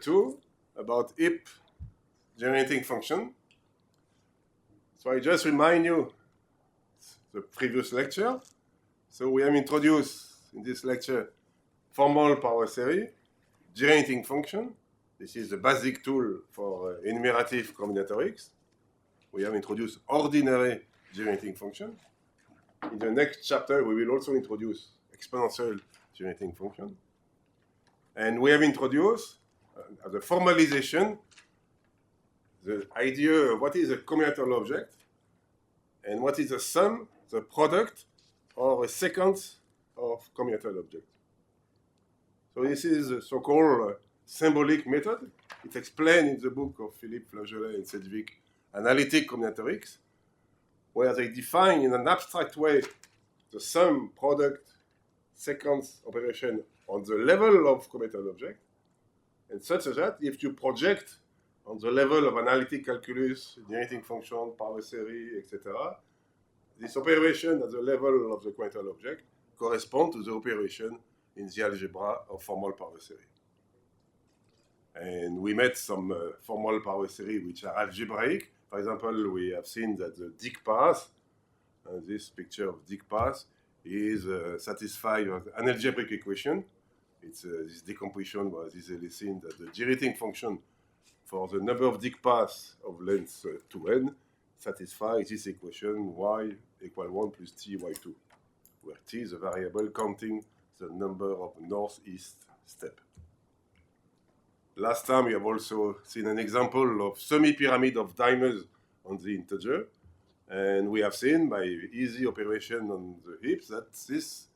2 about heap generating function. So I just remind you the previous lecture. So we have introduced in this lecture formal power series, generating function. This is the basic tool for enumerative combinatorics. We have introduced ordinary generating function. In the next chapter, we will also introduce exponential generating function. And we have introduced, as a formalization, the idea of what is a combinatorial object and what is the sum, the product, or a sequence of combinatorial objects. So this is the so-called symbolic method. It's explained in the book of Philippe Flageolet and Sedgwick, Analytic Combinatorics, where they define in an abstract way the sum, product, sequence operation on the level of combinatorial object, and such that if you project on the level of analytic calculus, generating function, power series, etc., this operation at the level of the combinatorial object corresponds to the operation in the algebra of formal power series. And we met some formal power series which are algebraic. For example, we have seen that the Dick path, this picture of Dick path, is satisfied with an algebraic equation. It's this decomposition was easily seen that the generating function for the number of Dick paths of length 2n satisfies this equation y equal 1 plus t y2, where t is a variable counting the number of northeast steps. Last time we have also seen an example of semi-pyramid of dimers on the integer, and we have seen by easy operation on the heaps that this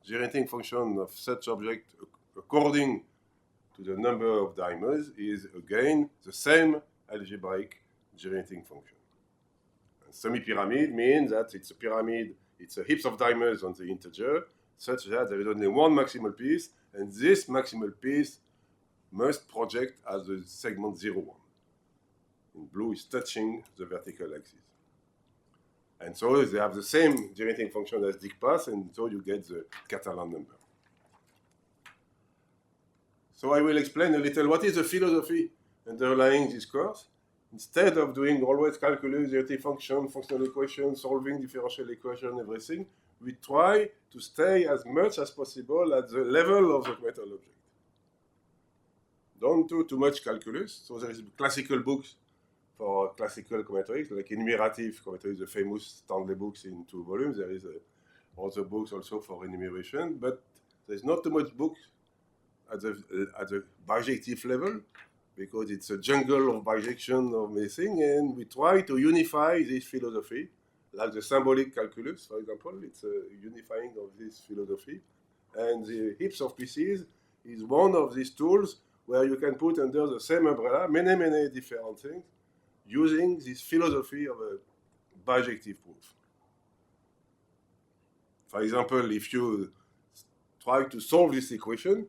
generating function of such object according to the number of dimers is again the same algebraic generating function. Semi-pyramid means that it's a pyramid, it's a heaps of dimers on the integer, such that there is only one maximal piece, and this maximal piece must project as the segment 0, 1. In blue is touching the vertical axis. And so they have the same generating function as Dick path, and so you get the Catalan number. So I will explain a little what is the philosophy underlying this course. Instead of doing always calculus, generating function, functional equation, solving differential equation, everything, we try to stay as much as possible at the level of the combinatorial object. Don't do too much calculus. So there is classical books for classical combinatorics, like enumerative combinatorics, the famous Stanley books in 2 volumes. There is other books also for enumeration, but there's not too much books at the bijective level, because it's a jungle of bijection of everything, and we try to unify this philosophy, like the symbolic calculus, for example. It's a unifying of this philosophy, and the heaps of pieces is one of these tools where you can put under the same umbrella many different things using this philosophy of a bijective proof. For example, if you try to solve this equation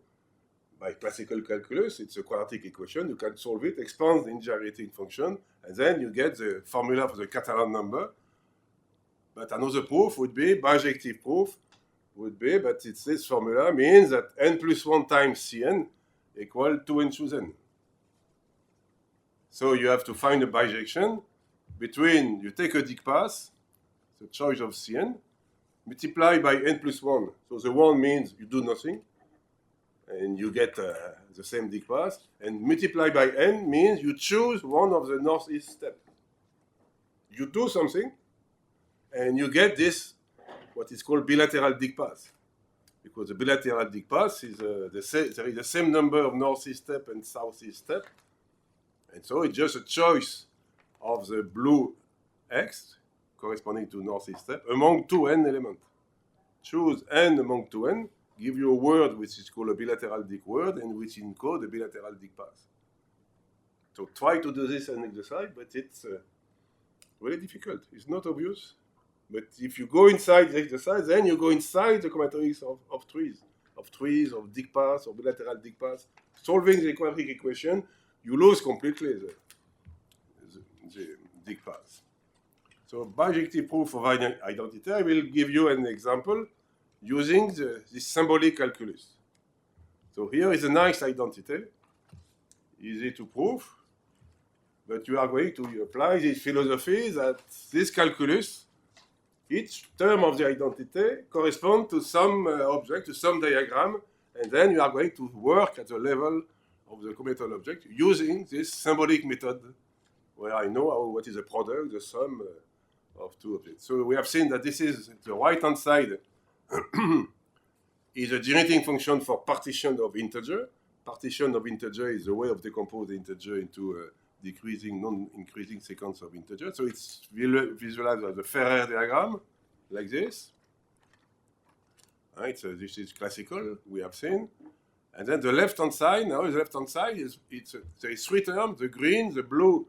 by classical calculus, it's a quadratic equation, you can solve it, expand the generating function, and then you get the formula for the Catalan number. But another proof would be, bijective proof would be, but it's this formula means that n plus 1 times Cn equal 2n choose n. So you have to find a bijection between, you take a Dick path, the choice of Cn, multiply by n plus 1. So the 1 means you do nothing, and you get the same Dick path, and multiply by n means you choose one of the northeast steps. You do something, and you get this, what is called bilateral Dick path. Because the bilateral Dick path is there is the same number of northeast step and southeast step, and so it's just a choice of the blue x corresponding to northeast step among 2n elements. Choose n among 2n, give you a word which is called a bilateral Dick word, and which encode a bilateral Dick path. So try to do this an exercise, but it's very difficult. It's not obvious. But if you go inside the exercise, then you go inside the combinatorics of trees, of Dick paths, of bilateral Dick paths. Solving the quadratic equation, you lose completely the Dick paths. So bijective proof of identity, I will give you an example using this symbolic calculus. So here is a nice identity. easy to prove, but you are going to apply this philosophy that this calculus, each term of the identity corresponds to some object, to some diagram, and then you are going to work at the level of the combinatorial object using this symbolic method where I know what is the product, the sum of two objects. So we have seen that this is the right-hand side is a generating function for partition of integer. Partition of integer is a way of decomposing integer into a decreasing, non-increasing sequence of integer. So it's visualized as a Ferrer diagram, like this. Right, so this is classical, we have seen. And then the left-hand side, now the left-hand side there is three terms, the green, the blue,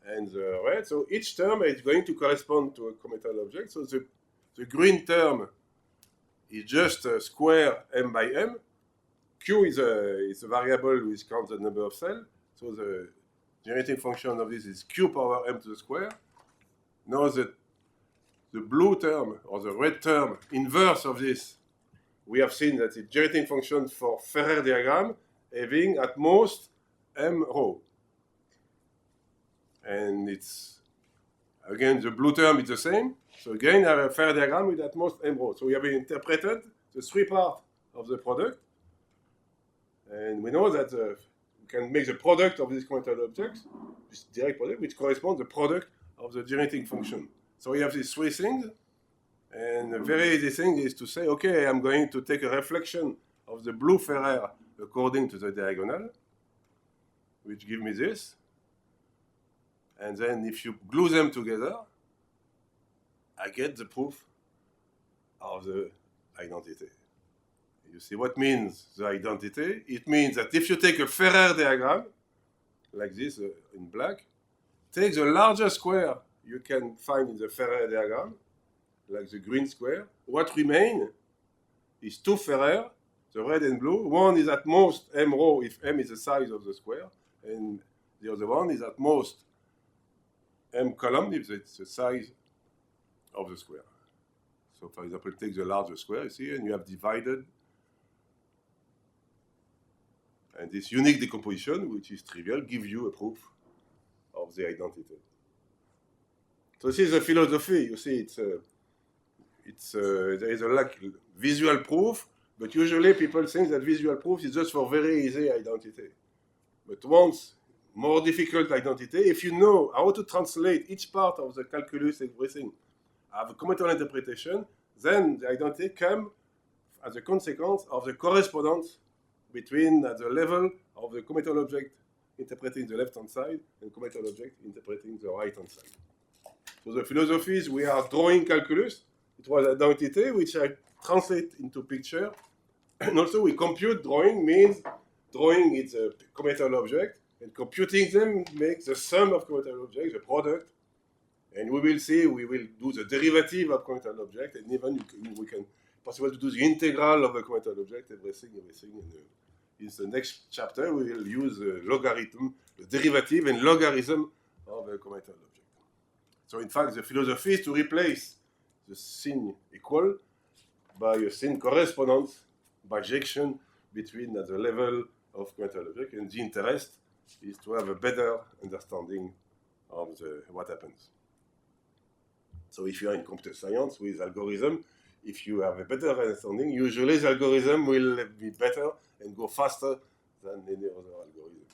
and the red. So each term is going to correspond to a combinatorial object. So the green term is just a square m by m. Q is a variable which counts the number of cells. So the generating function of this is q power m to the square. Now the blue term or the red term, inverse of this, we have seen that the generating function for Ferrer diagram having at most m row. And it's, again, the blue term is the same. So again, I have a Ferrer diagram with at most m rows. So we have interpreted the three parts of the product. And we know that we can make the product of these combinatorial objects, this direct product, which corresponds to the product of the generating function. So we have these three things. And a very easy thing is to say, okay, I'm going to take a reflection of the blue Ferrer according to the diagonal, which gives me this. And then if you glue them together, I get the proof of the identity. You see what means the identity? It means that if you take a Ferrer diagram, like this in black, take the largest square you can find in the Ferrer diagram, like the green square. What remains is two Ferrer, the red and blue. One is at most m row if m is the size of the square, and the other one is at most m column if it's the size of the square. So for example, take the larger square, you see, and you have divided. And this unique decomposition, which is trivial, gives you a proof of the identity. So this is a philosophy. You see, there is a visual proof, but usually people think that visual proof is just for very easy identity. But once more difficult identity, if you know how to translate each part of the calculus, everything, have a combinatorial interpretation, then the identity comes as a consequence of the correspondence between the level of the combinatorial object interpreting the left-hand side and combinatorial object interpreting the right-hand side. So the philosophy is we are drawing calculus. It was identity, which I translate into picture. And also we compute drawing means drawing is a combinatorial object, and computing them makes the sum of combinatorial objects, the product. And we will see, we will do the derivative of combinatorial object, and even we can possible to do the integral of a combinatorial object, everything. In the next chapter, we will use logarithm, the derivative and logarithm of a combinatorial object. So in fact, the philosophy is to replace the sign equal by a sign correspondence, bijection between the level of combinatorial object, and the interest is to have a better understanding of what happens. So if you are in computer science with algorithm, if you have a better understanding, usually the algorithm will be better and go faster than any other algorithm.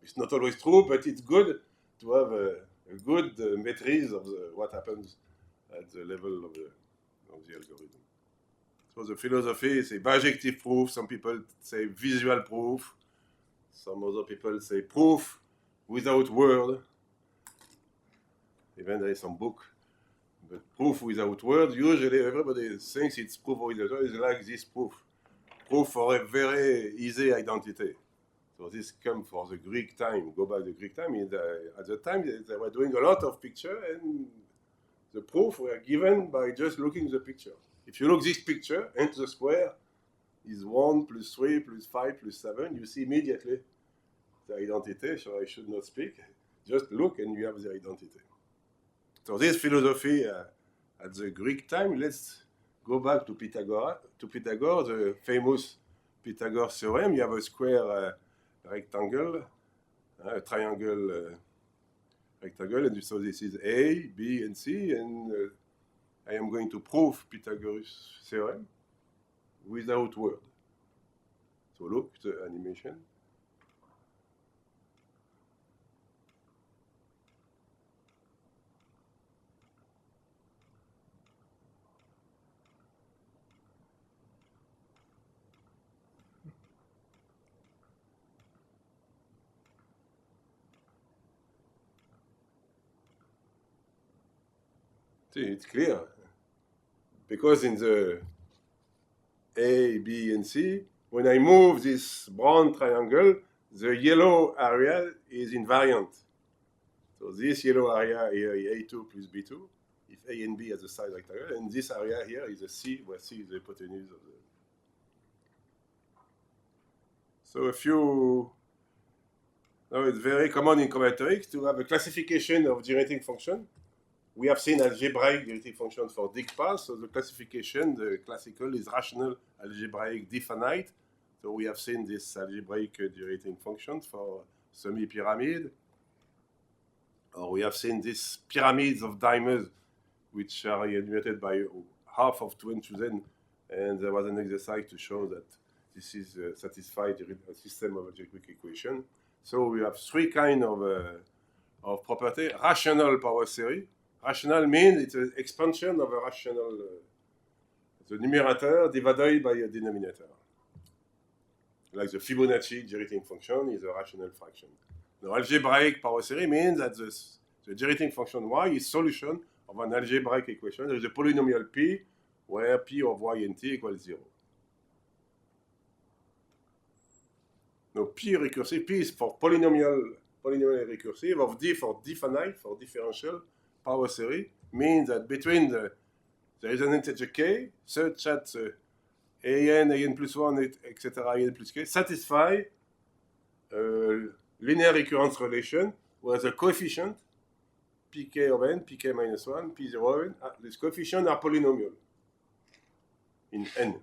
It's not always true, but it's good to have a good maîtrise of what happens at the level of the algorithm. So the philosophy is a bijective proof. Some people say visual proof. Some other people say proof without word. Even there is some book. But proof without words, usually everybody thinks it's proof without words, is like this proof. Proof for a very easy identity. So this comes for the Greek time. Go back to the Greek time. At the time, they were doing a lot of picture, and the proof were given by just looking at the picture. If you look this picture, into the square is 1 plus 3 plus 5 plus 7, you see immediately the identity, so I should not speak. Just look and you have the identity. So this philosophy at the Greek time, let's go back to Pythagoras, the famous Pythagoras theorem. You have a square rectangle, a triangle, rectangle, and so this is A, B, and C, and I am going to prove Pythagoras theorem without word. So look, the animation. See, it's clear. Because in the A, B, and C, when I move this brown triangle, the yellow area is invariant. So this yellow area here is A2 plus B2, if A and B are the side rectangle, and this area here is a C, where C is the hypotenuse of the. So a few. Now it's very common in combinatorics to have a classification of generating function. We have seen algebraic generating function for DIGPAS, so the classification, the classical, is rational algebraic definite. So we have seen this algebraic generating function for semi-pyramid. Or we have seen these pyramids of dimers, which are generated by half of 2n, and there was an exercise to show that this is satisfied a system of algebraic equation. So we have three kinds of property. Rational power series. Rational means it's an expansion of a rational, the numerator divided by a denominator. Like the Fibonacci generating function is a rational fraction. Now, algebraic power series means that the generating function y is solution of an algebraic equation. There is a polynomial p where p of y and t equals 0. Now, p recursive, p is for polynomial recursive, of d for definite, for differential. Power series means that between there is an integer k such that an plus 1, etc., an plus k satisfy linear recurrence relation where the coefficient pk of n, pk minus 1, p0 of n, these coefficients are polynomial in n.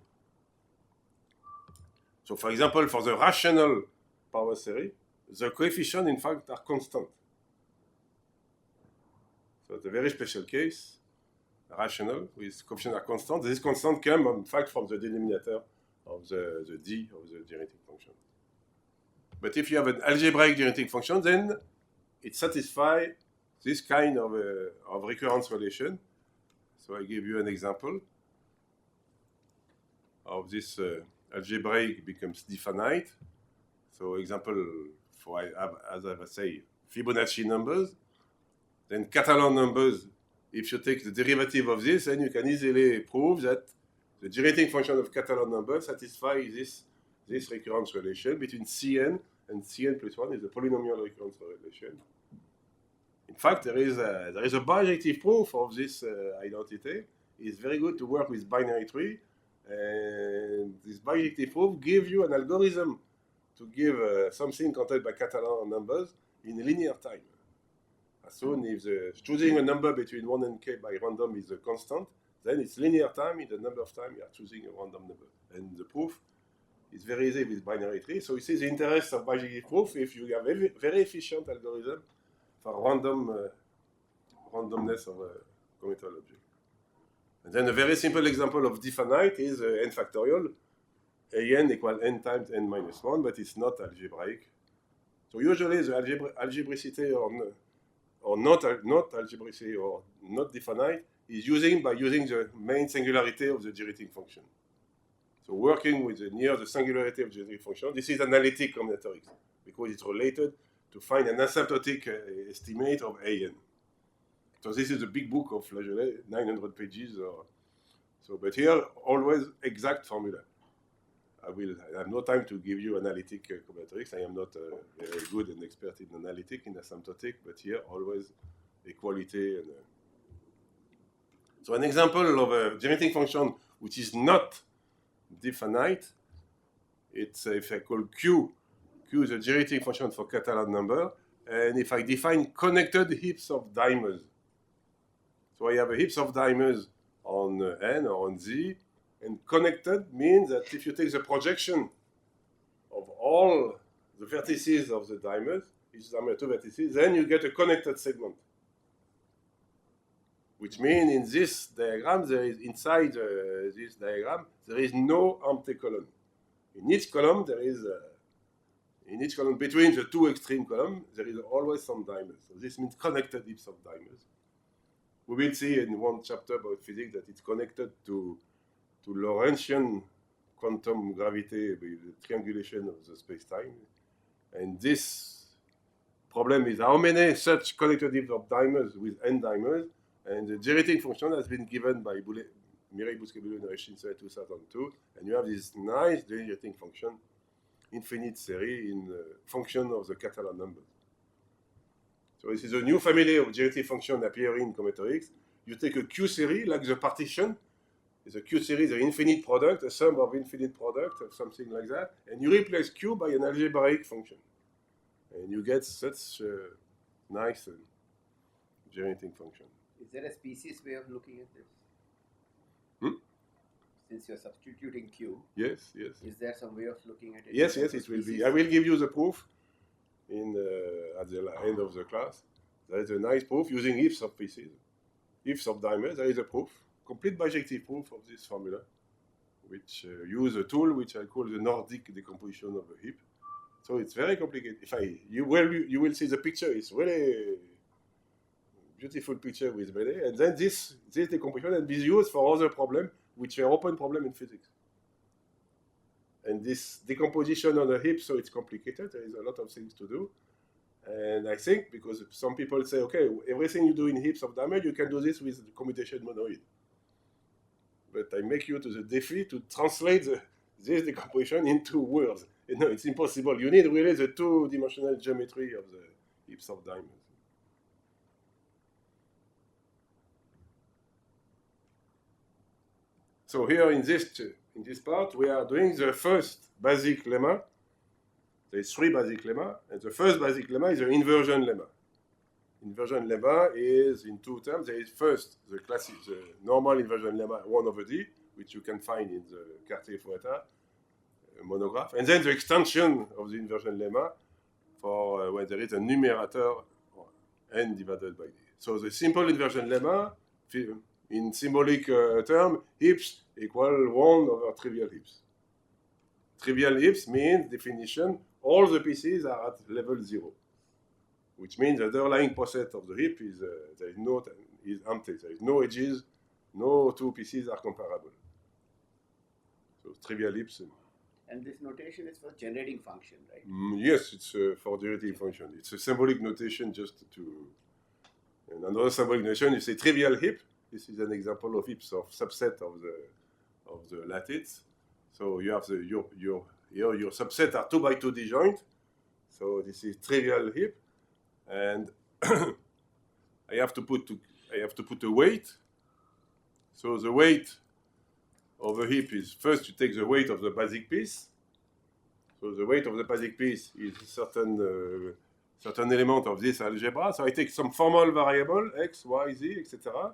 So for example, for the rational power series, the coefficients in fact are constant. So it's a very special case, rational, with coefficients are constant. This constant comes, in fact, from the denominator of the d of the generating function. But if you have an algebraic generating function, then it satisfies this kind of recurrence relation. So I give you an example of this algebraic becomes definite. So example, for as I say, Fibonacci numbers. Then Catalan numbers, if you take the derivative of this, then you can easily prove that the generating function of Catalan numbers satisfies this recurrence relation between Cn and Cn plus 1 is a polynomial recurrence relation. In fact, there is a bijective proof of this identity. It's very good to work with binary tree, and this bijective proof gives you an algorithm to give something contained by Catalan numbers in linear time. As soon as choosing a number between 1 and k by random is a constant, then it's linear time in the number of times you are choosing a random number. And the proof is very easy with binary tree. So you see the interest of bijective proof if you have a very efficient algorithm for randomness of a commutative object. And then a very simple example of definite is n factorial. An equals n times n minus 1, but it's not algebraic. So usually the algebraicity or not algebraicity or not definite is using the main singularity of the generating function. So working with near the singularity of the generating function, this is analytic combinatorics because it's related to find an asymptotic estimate of an. So this is a big book of Flageolet, 900 pages. But here always exact formula. I have no time to give you analytic combinatorics. I am not very good and expert in analytic, in asymptotic, but here always equality. So an example of a generating function which is not definite, it's if I call Q is a generating function for Catalan number, and if I define connected heaps of dimers. So I have a heaps of dimers on N or on Z, and connected means that if you take the projection of all the vertices of the dimers, each diamond has two vertices, then you get a connected segment. Which means in this diagram, there is inside this diagram, there is no empty column. In each column, there is in each column between the two extreme columns, there is always some diamonds. So this means connected heaps of diamonds. We will see in one chapter about physics that it's connected to Lorentzian quantum gravity with the triangulation of the space-time. And this problem is how many such connected heaps of diamonds with n diamonds. And the generating function has been given by Mireille Bousquet-Bellew in Rechinsa 2002. And you have this nice generating function, infinite series in function of the Catalan numbers. So this is a new family of generating function appearing in combinatorics. You take a Q series, like the partition. It's a Q series, an infinite product, a sum of infinite product, or something like that. And you replace Q by an algebraic function. And you get such a nice generating function. Is there a species way of looking at this? Since you're substituting Q. Yes, yes. Is there some way of looking at it? Yes, yes, it will be. I will give you the proof at the end of the class. There is a nice proof using heaps of pieces, heaps of diamonds. There is a proof, complete bijective proof of this formula, which use a tool which I call the Nordic decomposition of a heap. So it's very complicated. You will see the picture. It's really beautiful picture with Bellet, and then this decomposition and is used for other problems which are open problem in physics. And this decomposition on a heap, so it's complicated. There is a lot of things to do. And I think because some people say, okay, everything you do in heaps of diamond, you can do this with the commutation monoid. But I make you to the défi to translate this decomposition into words. And no, it's impossible. You need really the two-dimensional geometry of the heaps of diamonds. So here in this part, we are doing the first basic lemma. There is three basic lemma, and the first basic lemma is an inversion lemma. Inversion lemma is in two terms. There is first the normal inversion lemma 1 over d, which you can find in the Cartier-Fouettard monograph, and then the extension of the inversion lemma for when there is a numerator n divided by d. So the simple inversion lemma, in symbolic term, heaps equal 1 over trivial heaps. Trivial heaps means, definition, all the pieces are at level 0, which means the underlying poset of the heap is empty. There is no edges, no two pieces are comparable. So trivial heaps. And this notation is for generating function, right? Yes, it's for generating function. It's a symbolic notation just to. And another symbolic notation, you say trivial heap. This is an example of heaps of subset of the lattice. So you have your subset are 2 by 2 disjoint. So this is trivial heap, and I have to put a weight. So the weight of a heap is first you take the weight of the basic piece. So the weight of the basic piece is a certain element of this algebra. So I take some formal variable x, y, z, etc.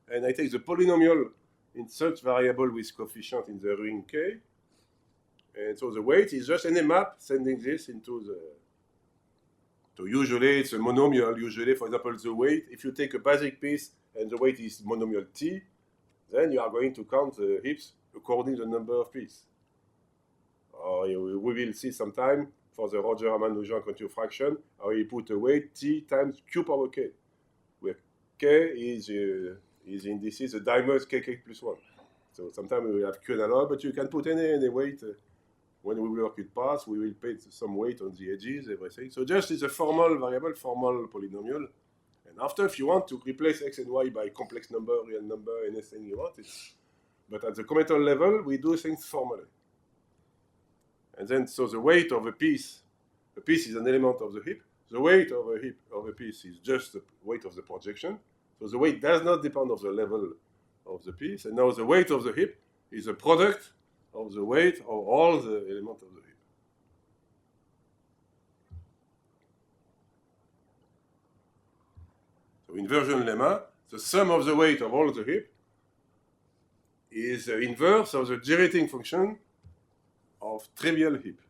And I take the polynomial in such variable with coefficient in the ring K. And so the weight is just any map sending this into the. So usually it's a monomial. Usually, for example, the weight, if you take a basic piece and the weight is monomial T, then you are going to count the heaps according to the number of pieces. Or we will see sometime for the Roger-Manouchian continuous fraction, how you put a weight T times Q power K, where K is indices the diamonds kk plus 1. So sometimes we will have Q analog, but you can put any weight. When we work with paths, we will put some weight on the edges, everything. So just it's a formal variable, formal polynomial. And after, if you want to replace x and y by complex number, real number, anything you want, but at the combinatorial level, we do things formally. And then, so the weight of a piece is an element of the heap. The weight of a piece is just the weight of the projection. So the weight does not depend on the level of the piece. And now the weight of the heap is a product of the weight of all the elements of the heap. So inversion lemma, the sum of the weight of all the heap is the inverse of the generating function of trivial heap.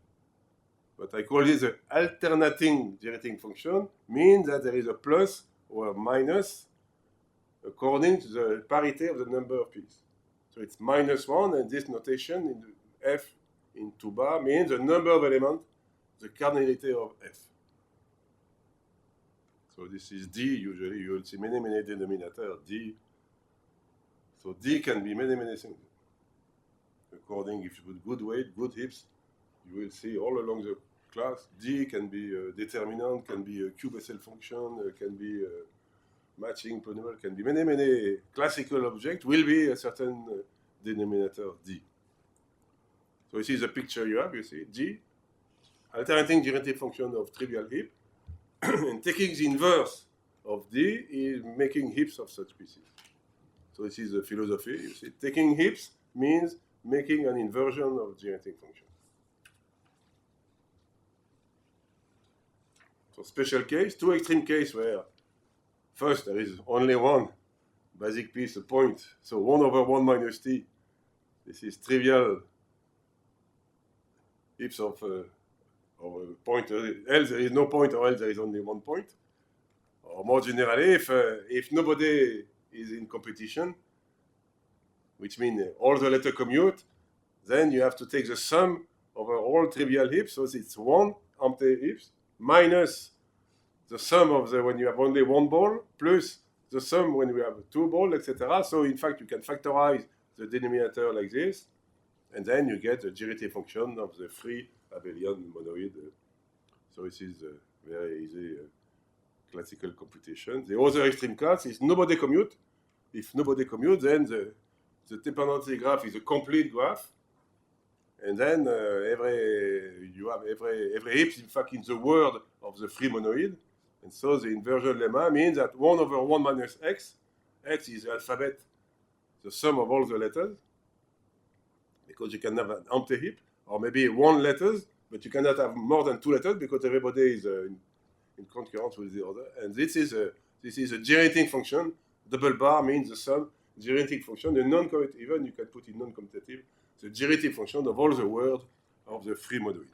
but I call this the alternating generating function, means that there is a plus or a minus according to the parity of the number of p's. So it's -1, and this notation in f in 2 bar means the number of elements, the cardinality of f. So this is D, usually you will see many denominator D. So D can be many things. According, if you put good weight, good hips, you will see all along the class, D can be a determinant, can be a QBSL function, can be a matching polynomial, can be many classical objects, will be a certain denominator D. So this is the picture you have, you see, D, alternating generative function of trivial heap, and taking the inverse of D is making heaps of such pieces. So this is the philosophy, you see. Taking heaps means making an inversion of generating function. So special case, two extreme case where first there is only one basic piece, a point. So 1 over 1 minus t, this is trivial heaps of a point, else there is no point, or else there is only one point. Or more generally, if nobody is in competition, which means all the letter commute, then you have to take the sum over all trivial heaps, so it's 1 empty heaps, minus the sum of the when you have only one ball, plus the sum when you have two balls, etc. So in fact, you can factorize the denominator like this, and then you get the generative function of the free abelian monoid. So this is a very easy classical computation. The other extreme class is nobody commute. If nobody commute, then the dependency graph is a complete graph, and then every heap, in fact, in the word of the free monoid. And so the inversion lemma means that 1 over 1 minus x is the alphabet, the sum of all the letters, because you can have an empty heap, or maybe one letters, but you cannot have more than 2 letters because everybody is in concurrence with the other. And this is a generating function. Double bar means the sum. Generating function, the non-commutative, even you can put in non-commutative, the generative function of all the words of the free monoid.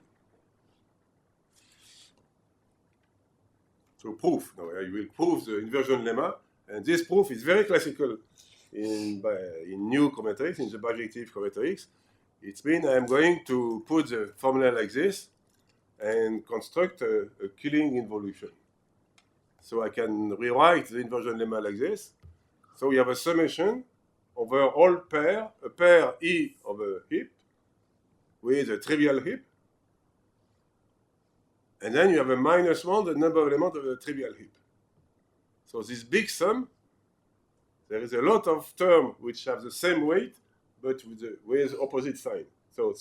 So proof. Now I will prove the inversion lemma, and this proof is very classical in new combinatorics, in the bijective combinatorics. It means I am going to put the formula like this and construct a killing involution. So I can rewrite the inversion lemma like this. So we have a summation over all pair, a pair E of a heap with a trivial heap. And then you have a -1, the number of elements of a trivial heap. So this big sum, there is a lot of terms which have the same weight, but with opposite sign. So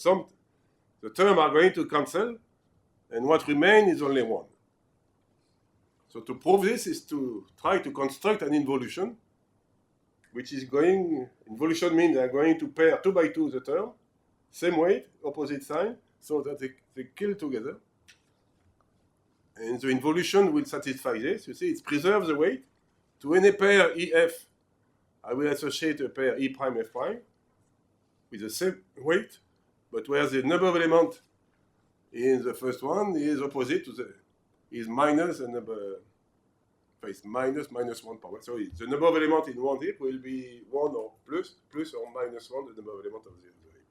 the terms are going to cancel, and what remains is only 1. So to prove this is to try to construct an involution, which is involution means I'm going to pair 2 by 2 the term, same weight, opposite sign, so that they kill together. And the involution will satisfy this. You see, it preserves the weight. To any pair EF, I will associate a pair E prime F prime with the same weight, but where the number of elements in the first one is opposite to is minus the number, it's minus 1 power. So the number of elements in one heap will be 1 or plus or -1 the number of elements of the other heap.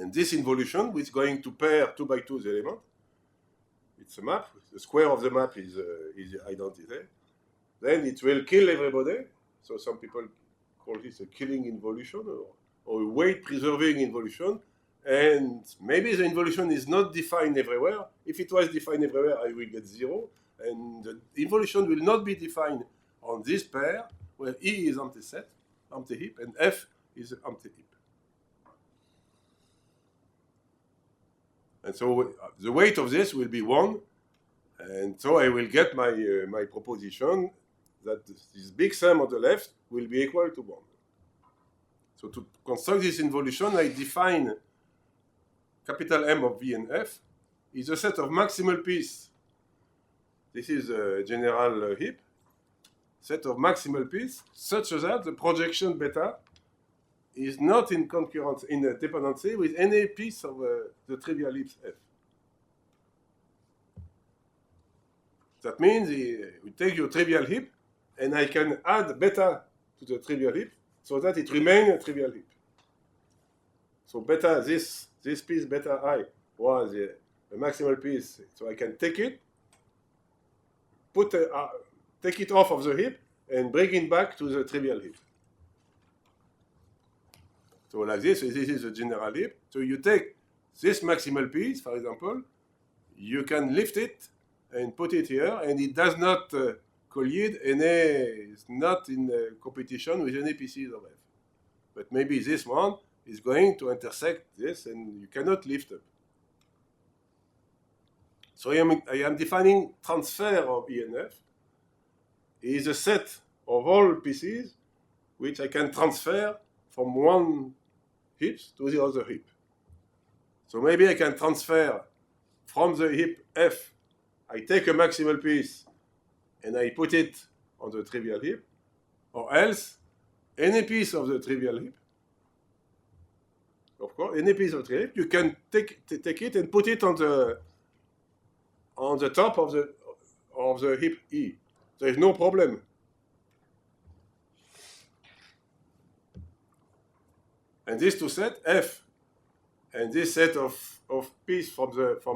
And this involution, which is going to pair 2 by 2 the element, it's a map. The square of the map is the identity. Then it will kill everybody. So some people call this a killing involution or a weight-preserving involution. And maybe the involution is not defined everywhere. If it was defined everywhere, I will get 0. And the involution will not be defined on this pair, where E is empty set, empty heap, and F is an empty heap. And so the weight of this will be 1, and so I will get my proposition that this big sum on the left will be equal to 1. So to construct this involution, I define capital M of V and F is a set of maximal piece. This is a general heap, set of maximal piece, such that the projection beta is not in concurrence, in dependency with any piece of the trivial heap F. That means we take your trivial heap, and I can add beta to the trivial heap so that it remains a trivial heap. So beta, this piece beta I was the maximal piece, so I can take it, take it off of the heap, and bring it back to the trivial heap. So like this is a general heap. So you take this maximal piece, for example, you can lift it and put it here, and it does not collide it's not in competition with any pieces of F. But maybe this one is going to intersect this, and you cannot lift up. So I am defining transfer of E and F is a set of all pieces which I can transfer from one heap to the other heap. So maybe I can transfer from the heap F, I take a maximal piece and I put it on the trivial heap, or else any piece of the trivial heap, of course, any piece of the trivial heap, you can take it and put it on the top of the heap E. There is no problem. And these two sets, F and this set of piece from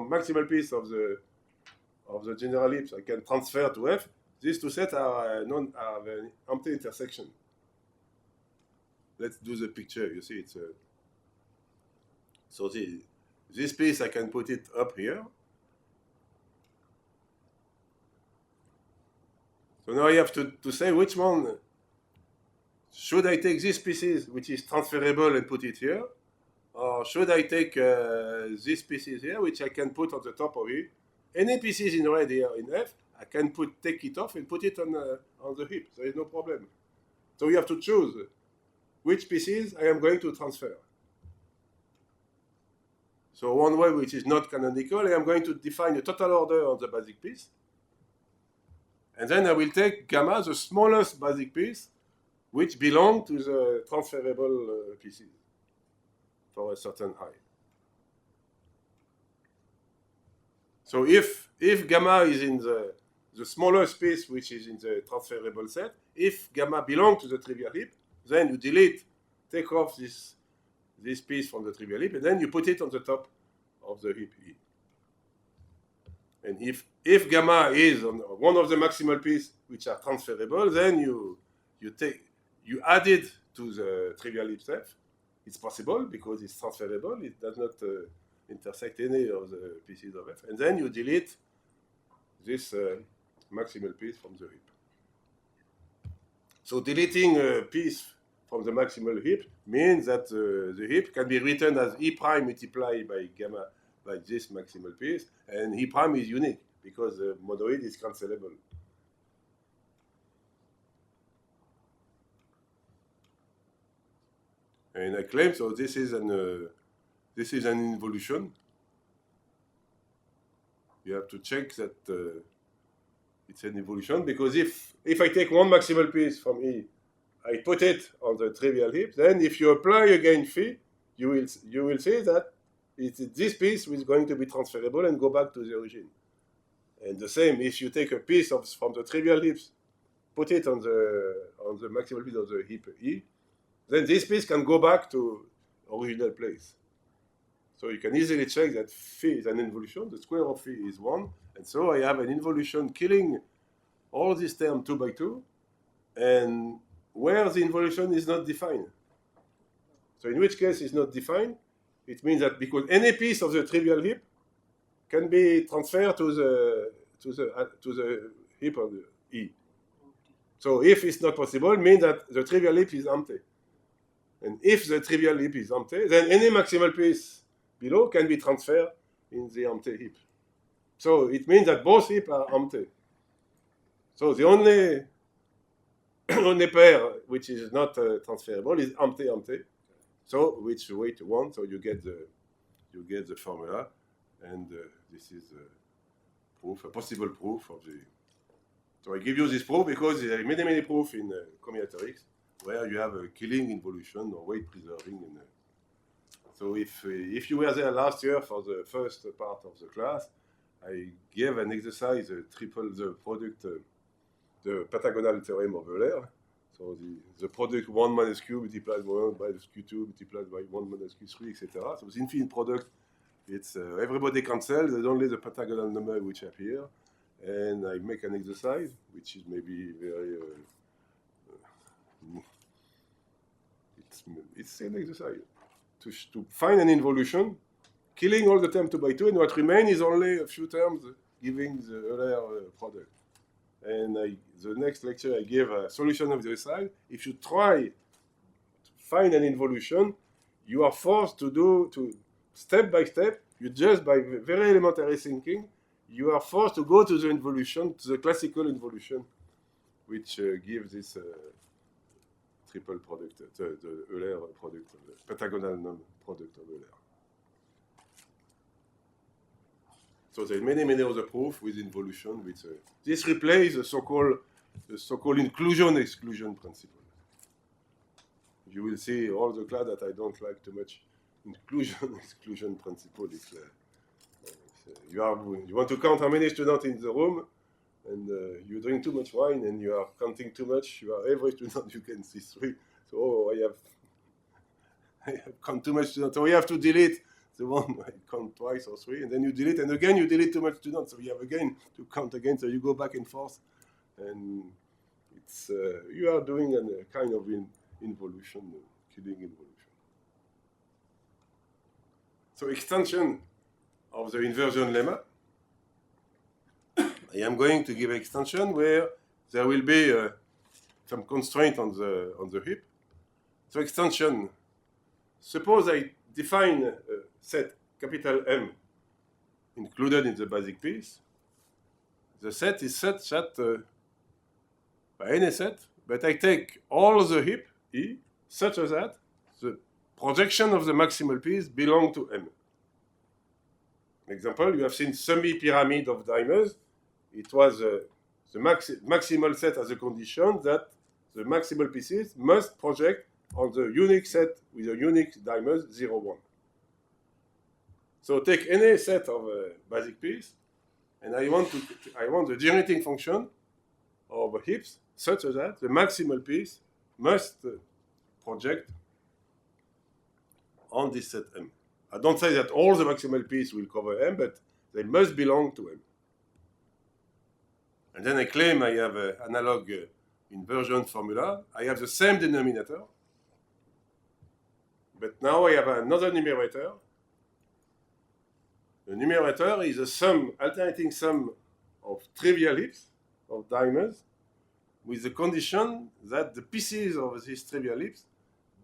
maximal piece of the general heaps, I can transfer to F. These two sets are an empty intersection. Let's do the picture. You see, it's so this piece I can put it up here. So now I have to say which one. Should I take these pieces, which is transferable, and put it here? Or should I take these pieces here, which I can put on the top of it? Any pieces in red here in F, I can take it off and put it on the heap. There is no problem. So you have to choose which pieces I am going to transfer. So one way which is not canonical, I am going to define a total order on the basic piece. And then I will take gamma, the smallest basic piece, which belong to the transferable pieces for a certain height. So if gamma is in the smallest piece, which is in the transferable set, if gamma belongs to the trivial heap, then you take off this piece from the trivial heap, and then you put it on the top of the heap E. And if gamma is on one of the maximal pieces which are transferable, then you add it to the trivial heap F. It's possible because it's transferable. It does not intersect any of the pieces of F. And then you delete this maximal piece from the heap. So deleting a piece from the maximal heap means that the heap can be written as E prime multiplied by gamma by this maximal piece, and E prime is unique because the monoid is cancelable. And I claim, so this is an involution. You have to check that it's an involution, because if I take one maximal piece from E, I put it on the trivial heap, then if you apply again phi, you will see that it's this piece which is going to be transferable and go back to the origin. And the same, if you take a piece from the trivial heaps, put it on the maximal piece of the heap E, then this piece can go back to original place. So you can easily check that phi is an involution, the square of phi is 1, and so I have an involution killing all these terms 2 by 2, and where the involution is not defined. So in which case it's not defined, it means that because any piece of the trivial heap can be transferred to the heap of the E. So if it's not possible, it means that the trivial heap is empty. And if the trivial heap is empty, then any maximal piece below can be transferred in the empty heap. So it means that both heaps are empty. So the only pair which is not transferable is empty. So which weight 1, so you get the formula, and this is a possible proof of the. So I give you this proof because there are many proofs in combinatorics where you have a killing involution or weight preserving. So if you were there last year for the first part of the class, I gave an exercise, triple the product, the pentagonal theorem of Euler. So the product 1 minus q multiplied by 1 minus q2 multiplied by 1 minus q3, etc. So the infinite product, it's everybody cancels, there's only the pentagonal number which appear. And I make an exercise, which is maybe very, it's an exercise to find an involution, killing all the term 2 by 2, and what remains is only a few terms giving the Euler product. And the next lecture I gave a solution of the exercise. If you try to find an involution, you are forced to step by step, you just by very elementary thinking, you are forced to go to the involution, to the classical involution, which gives this triple product, the Euler product, the pentagonal product of Euler. So there are many other proofs with involution. Which, this replaces the so-called inclusion-exclusion principle. You will see all the class that I don't like too much. Inclusion-exclusion principle is you want to count how many students in the room, and you drink too much wine, and you are counting too much. You are every student you can see 3. So I have count too much students. So we have to delete the one I count twice or 3, and then you delete, and again you delete too much students. So you have again to count again. So you go back and forth, and it's you are doing a kind of involution, killing involution. So extension of the inversion lemma. I am going to give an extension where there will be some constraint on the heap. So extension. Suppose I define a set capital M included in the basic piece. The set is such that by any set, but I take all the heap E such as that the projection of the maximal piece belong to M. Example, you have seen semi-pyramid of dimers. It was the maximal set as a condition that the maximal pieces must project on the unique set with a unique dimers 0, 1. So take any set of basic piece, and I want the generating function of heaps such as that the maximal piece must project on this set M. I don't say that all the maximal piece will cover M, but they must belong to M. And then I claim I have an analog inversion formula. I have the same denominator, but now I have another numerator. The numerator is a sum, alternating sum of trivial heaps, of dimers, with the condition that the pieces of these trivial heaps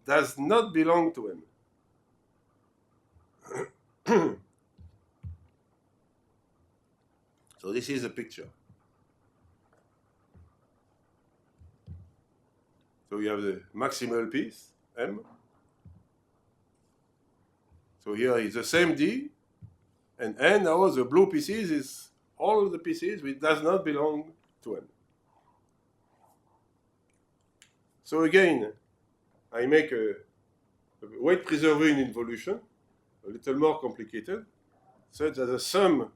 does not belong to M. So this is a picture. So we have the maximal piece, M. So here is the same D, and N, now the blue pieces is all the pieces which does not belong to M. So again, I make a weight preserving involution, a little more complicated, such that the sum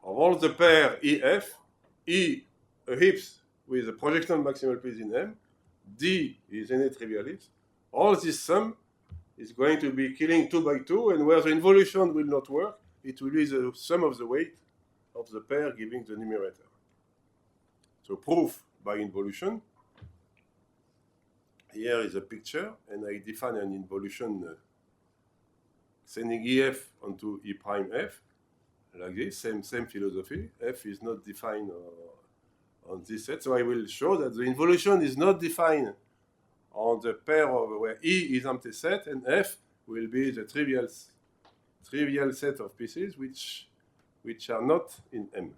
of all the pair EF, E a heaps with a projectional maximal piece in M, D is any trivial heaps, all this sum is going to be killing 2 by 2, and where the involution will not work, it will be the sum of the weight of the pair giving the numerator. So proof by involution. Here is a picture, and I define an involution sending EF onto E prime F, like this, same philosophy. F is not defined on this set, so I will show that the involution is not defined on the pair of where E is empty set, and F will be the trivial set of pieces which are not in M.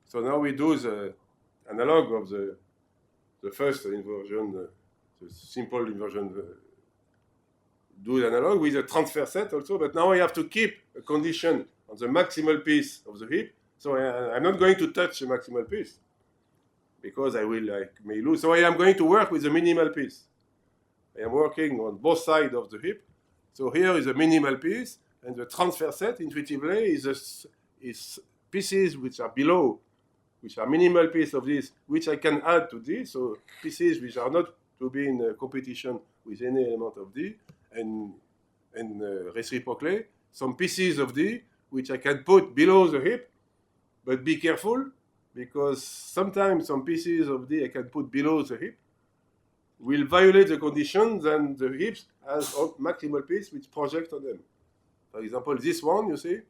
So now we do the analog of the first inversion, the simple inversion. Do the analog with a transfer set also, but now I have to keep a condition on the maximal piece of the heap. So I'm not going to touch the maximal piece, because I may lose. So I am going to work with a minimal piece. I am working on both sides of the heap. So here is a minimal piece, and the transfer set intuitively is pieces which are below, which are minimal piece of this, which I can add to this. So pieces which are not to be in competition with any element of D, and reciprocally, some pieces of D which I can put below the heap, but be careful, because sometimes some pieces of D I can put below the heap will violate the conditions, and the heaps has a maximal piece which project on them. For example, this one, you see,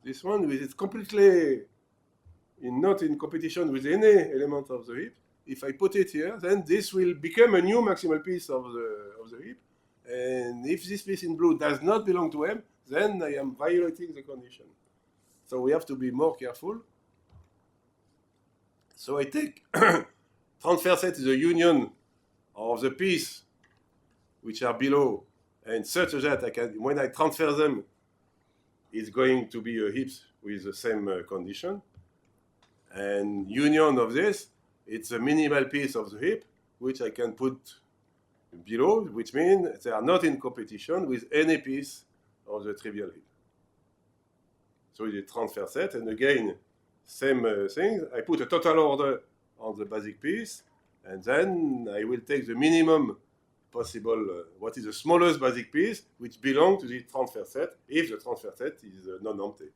this one is completely not in competition with any element of the heap. If I put it here, then this will become a new maximal piece of the heap. And if this piece in blue does not belong to M, then I am violating the condition. So we have to be more careful. So I take transfer set is a union of the piece which are below, and such that I can, when I transfer them, it's going to be a heap with the same condition. And union of this, it's a minimal piece of the heap which I can put below, which means they are not in competition with any piece of the trivial heap. So it's a transfer set, and again, same thing. I put a total order on the basic piece, and then I will take the minimum possible, what is the smallest basic piece, which belongs to the transfer set, if the transfer set is non-empty.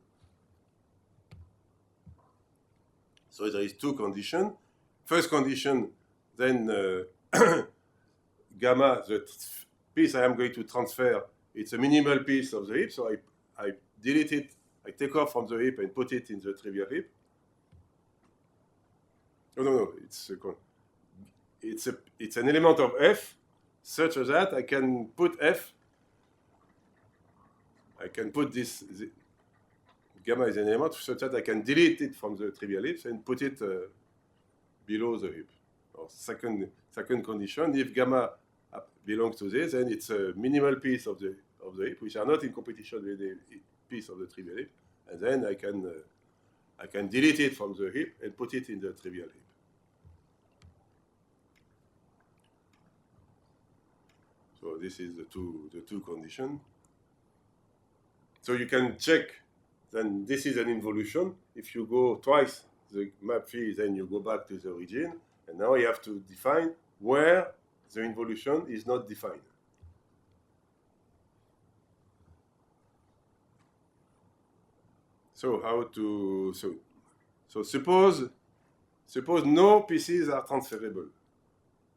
So there is two conditions. First condition, then gamma, the piece I am going to transfer, it's a minimal piece of the heap, so I delete it, I take off from the heap and put it in the trivial heap. No, it's an element of F, such that I can put F, I can put this gamma is an element such that I can delete it from the trivial heaps and put it below the heap. Or second condition, if gamma belongs to this, then it's a minimal piece of the heap, which are not in competition with the piece of the trivial heap, and then I can delete it from the heap and put it in the trivial heap. So this is the two conditions. So you can check. Then this is an involution. If you go twice the map phi, then you go back to the origin, and now you have to define where the involution is not defined. So how to so suppose no pieces are transferable.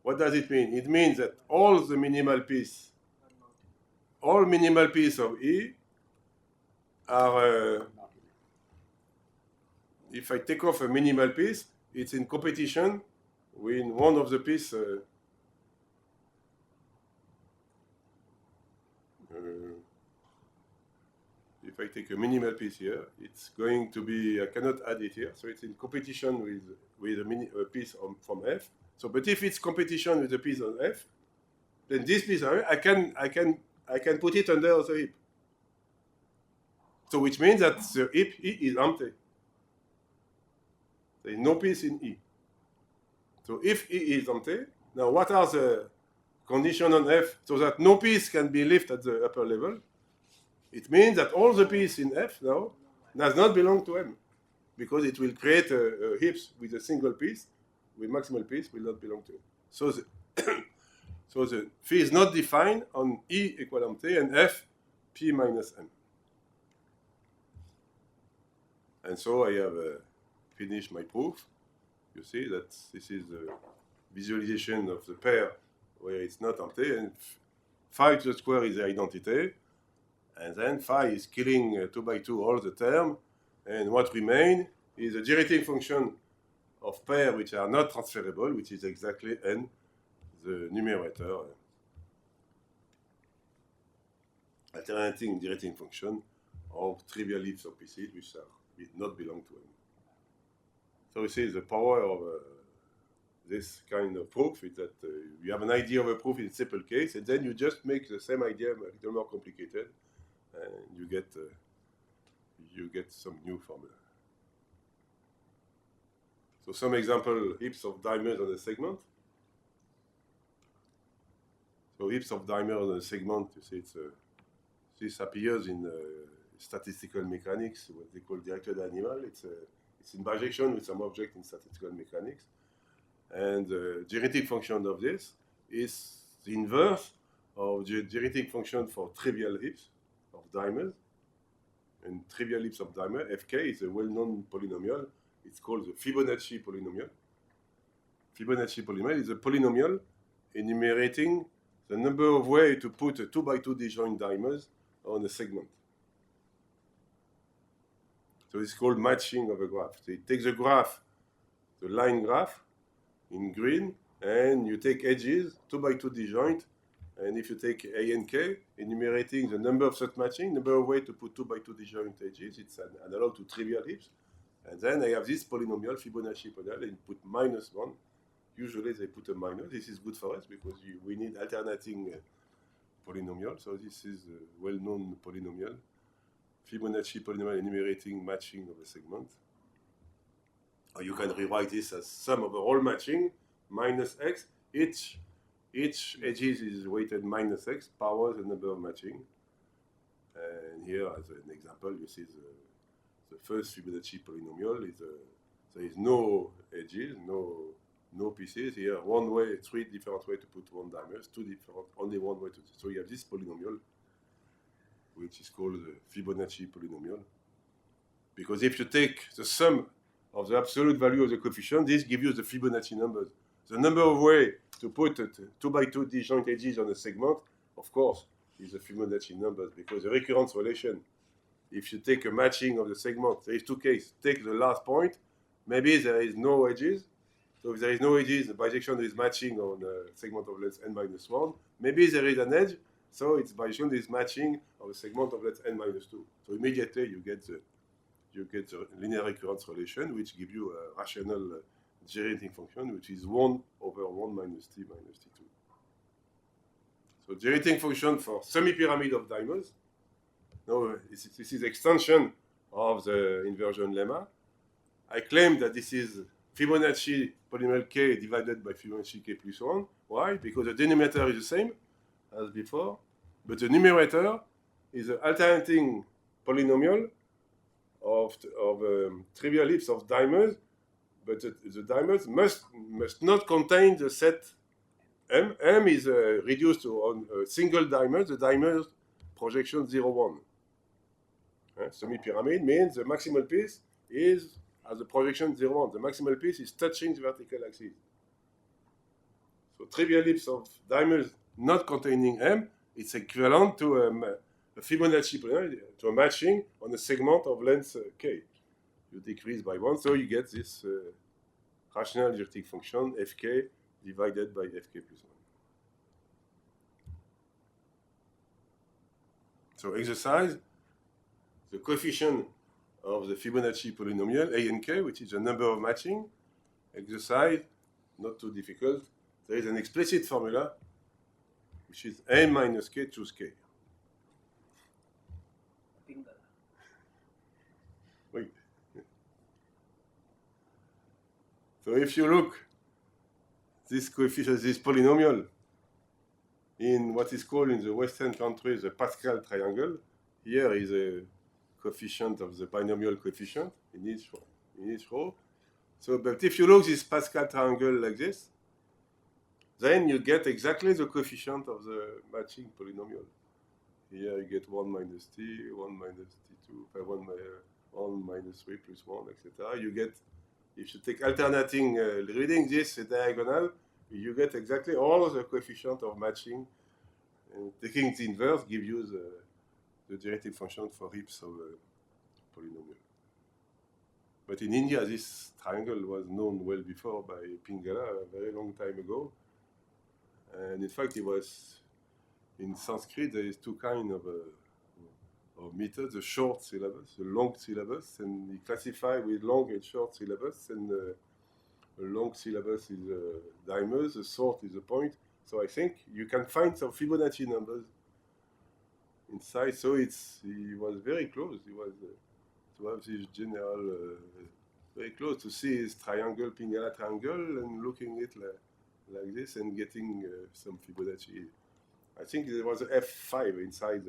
What does it mean? It means that all minimal piece of E are if I take off a minimal piece, it's in competition with one of the piece. If I take a minimal piece here, it's going to be, I cannot add it here, so it's in competition with a piece from F. So, but if it's competition with a piece on F, then this piece I can put it under the heap. So which means that the heap E is empty. There is no piece in E. So if E is empty, now what are the conditions on F so that no piece can be left at the upper level? It means that all the piece in F now does not belong to M, because it will create a heap with a single piece, with maximal piece will not belong to it. So the phi is not defined on E equal empty and F P minus M. And so I have finished my proof. You see that this is the visualization of the pair where it's not empty, and phi to the square is the identity, and then phi is killing 2 by 2 all the term, and what remains is a generating function of pair which are not transferable, which is exactly n, the numerator, alternating generating function of trivial heaps of pieces which not belong to n. So you see the power of this kind of proof is that you have an idea of a proof in simple case, and then you just make the same idea a little more complicated, and you get some new formula. So some example heaps of dimers on a segment. So heaps of dimers on a segment, you see, this appears in statistical mechanics, what they call directed animal. It's in bijection with some object in statistical mechanics. And the genetic function of this is the inverse of the genetic function for trivial heaps of dimers. And trivial heaps of dimer, Fk, is a well-known polynomial. It's called the Fibonacci polynomial. Fibonacci polynomial is a polynomial enumerating the number of ways to put a 2x2 disjoint dimers on a segment. So it's called matching of a graph. So it takes a graph, the line graph, in green, and you take edges, 2x2 disjoint, and if you take A and K, enumerating the number of such matching, number of ways to put 2x2 disjoint edges, it's an analog to trivial heaps. And then I have this polynomial, Fibonacci polynomial, and put -1. Usually they put a minus. This is good for us because we need alternating polynomial. So this is a well-known polynomial, Fibonacci polynomial enumerating matching of a segment. Or you can rewrite this as sum of the whole matching minus x. Each edges is weighted minus x, power the number of matching. And here, as an example, you see the first Fibonacci polynomial is there is no edges, no pieces. Here, one way, 3 different ways to put one dimers, only one way to. So you have this polynomial, which is called the Fibonacci polynomial. Because if you take the sum of the absolute value of the coefficient, this gives you the Fibonacci numbers. The number of ways to put 2x2 disjoint edges on a segment, of course, is the Fibonacci numbers because the recurrence relation, if you take a matching of the segment, there is two cases. Take the last point, maybe there is no edges. So if there is no edges, the bijection is matching on a segment of length n-1. Maybe there is an edge, so its bijection is matching on a segment of length n-2. So immediately you get the linear recurrence relation, which gives you a rational generating function, which is 1 over 1 minus t minus t2. So generating function for semi-pyramid of dimers. Now, this is extension of the inversion lemma. I claim that this is Fibonacci polynomial k divided by Fibonacci k plus 1. Why? Because the denominator is the same as before, but the numerator is an alternating polynomial of trivial heaps of dimers, but the dimers must not contain the set M. M is reduced to on a single dimer, the dimer projection 0, 1. Semi-pyramid means the maximal piece is as a projection 0, 1. The maximal piece is touching the vertical axis. So trivial heaps of dimers not containing M, it's equivalent to a Fibonacci polynomial, to a matching on a segment of length k. You decrease by 1, so you get this rational genetic function fk divided by fk plus 1. So exercise, the coefficient of the Fibonacci polynomial, a and k, which is the number of matching. Exercise, not too difficult. There is an explicit formula, which is a minus k choose k. Wait. So if you look, this coefficient, this polynomial, in what is called in the Western countries the Pascal triangle, here is a coefficient of the binomial coefficient in each row. So, but if you look this Pascal triangle like this, then you get exactly the coefficient of the matching polynomial. Here you get 1 minus t, 1 minus t2, 1 minus 3 plus 1, etc. You get, if you take alternating reading this diagonal, you get exactly all the coefficient of matching. And taking the inverse gives you the derivative function for heaps of polynomial. But in India, this triangle was known well before by Pingala a very long time ago. And in fact, it was, in Sanskrit, there is two kinds of methods, the short syllabus, the long syllabus, and we classify with long and short syllabus, and the long syllabus is dimers, the short is a point. So I think you can find some Fibonacci numbers inside. So he was very close. He was to have this general very close to see his triangle, Pingala triangle, and looking at it like this and getting some Fibonacci. I think there was F5 inside.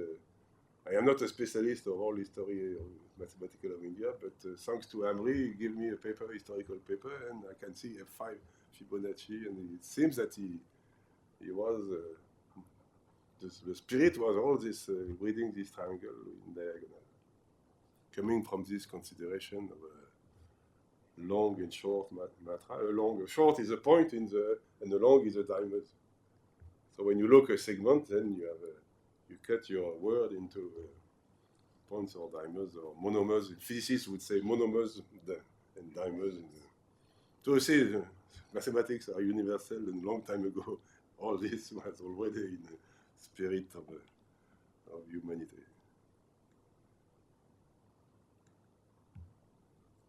I am not a specialist of all history or mathematical of India, but thanks to Amri, he gave me a paper, historical paper, and I can see F5 Fibonacci, and it seems that he was, the spirit was all this, reading this triangle in diagonal, coming from this consideration of long and short matra. Short is a point and the long is a diamond. So when you look at a segment, then you have you cut your word into points or diamonds or monomers. Physicists would say monomers and diamonds. So you see, mathematics are universal, and a long time ago, all this was already in the spirit of humanity.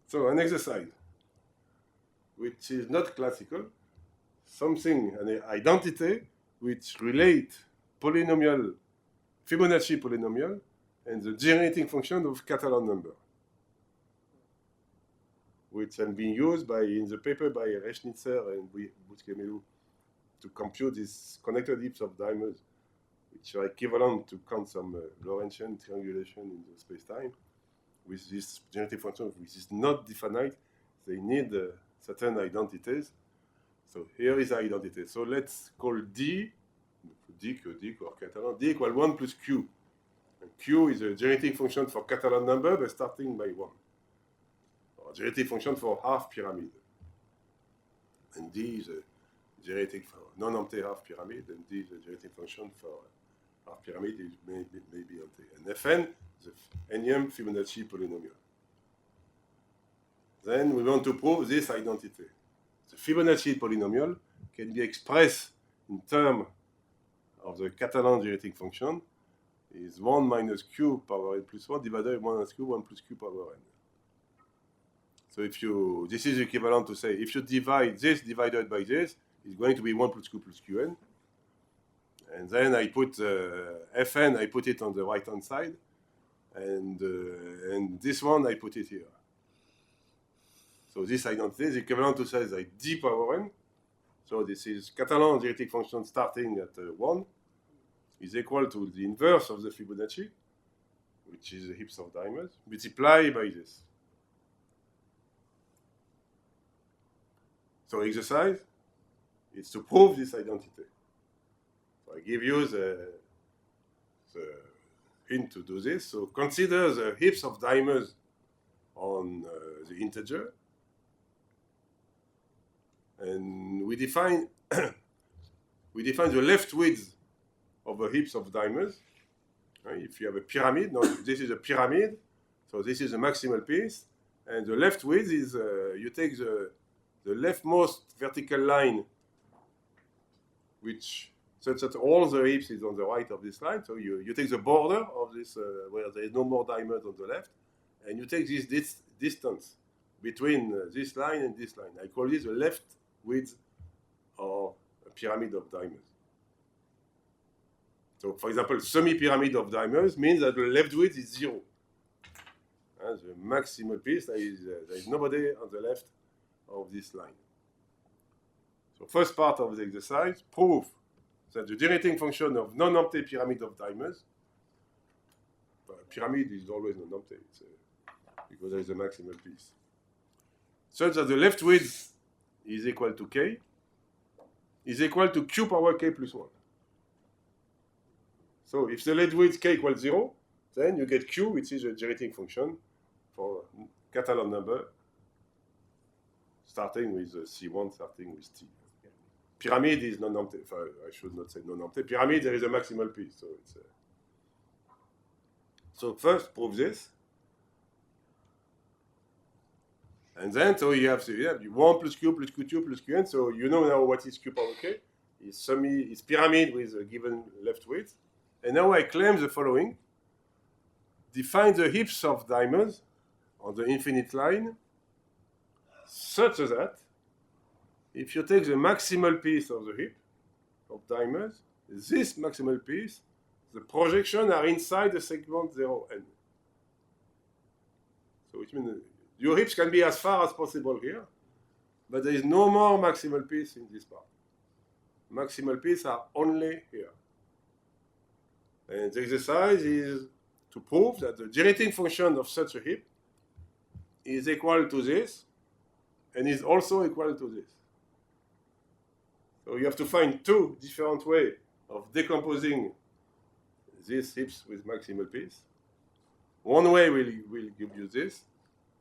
So an exercise, which is not classical, something, an identity which relate polynomial, Fibonacci polynomial, and the generating function of Catalan number, which has been used in the paper by Reschnitzer and Busquemelu to compute these connected heaps of diamonds, which are equivalent to count some Lorentzian triangulation in the space-time. With this generating function, which is not definite, they need certain identities. So here is the identity. So let's call D or Catalan, D equal 1 plus Q. And Q is a generating function for Catalan number, but starting by 1. Or generating function for half pyramid. And D is a generating for non-empty half pyramid, and D is a generating function for half pyramid, it may be empty. And Fn is the nth Fibonacci polynomial. Then we want to prove this identity. The Fibonacci polynomial can be expressed in terms of the Catalan generating function is 1 minus q power n plus 1 divided by 1 minus q, 1 plus q power n. So if you, this is equivalent to say, if you divide this divided by this, it's going to be 1 plus q plus qn. And then I put Fn, I put it on the right-hand side, and this one, I put it here. So this identity is equivalent to say that d power n. So this is Catalan generating function starting at 1 is equal to the inverse of the Fibonacci, which is the heaps of diamonds, multiplied by this. So exercise is to prove this identity. So I give you the hint to do this. So consider the heaps of diamonds on the integer. And we define the left width of a heaps of diamonds. Right? If you have a pyramid, now this is a pyramid, so this is a maximal piece, and the left width is you take the leftmost vertical line, which such that all the heaps is on the right of this line. So you take the border of this where there is no more diamond on the left, and you take this distance between this line and this line. I call this the left width of a pyramid of diamonds. So, for example, semi-pyramid of diamonds means that the left width is 0. The maximal piece, there is nobody on the left of this line. So, first part of the exercise, prove that the generating function of non-empty pyramid of diamonds, pyramid is always non-empty because there is a maximal piece, such that the left width is equal to k, is equal to q power k plus 1. So if the left width k equals 0, then you get q, which is a generating function for Catalan number, starting with C1, starting with T. Pyramid is non-empty. I should not say non-empty. Pyramid, there is a maximal piece. So it's so first prove this. And then, so you have 1 plus q plus q2 plus qn. So you know now what is q power k. It's pyramid with a given left width. And now I claim the following. Define the heaps of diamonds on the infinite line such that if you take the maximal piece of the heap of diamonds, this maximal piece, the projections are inside the segment 0n. So which means Your hips can be as far as possible here, but there is no more maximal piece in this part. Maximal piece are only here. And the exercise is to prove that the generating function of such a hip is equal to this and is also equal to this. So you have to find two different ways of decomposing these hips with maximal piece. One way will give you this,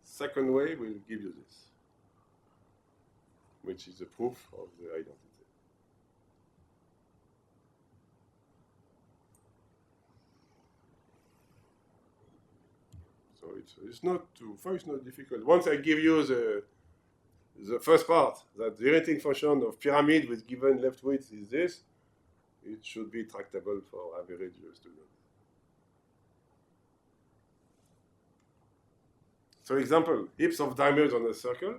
second way will give you this, which is the proof of the identity. So it's not difficult. Once I give you the first part, that the generating function of pyramid with given left width is this, it should be tractable for average student. So example, hips of diameters on a circle.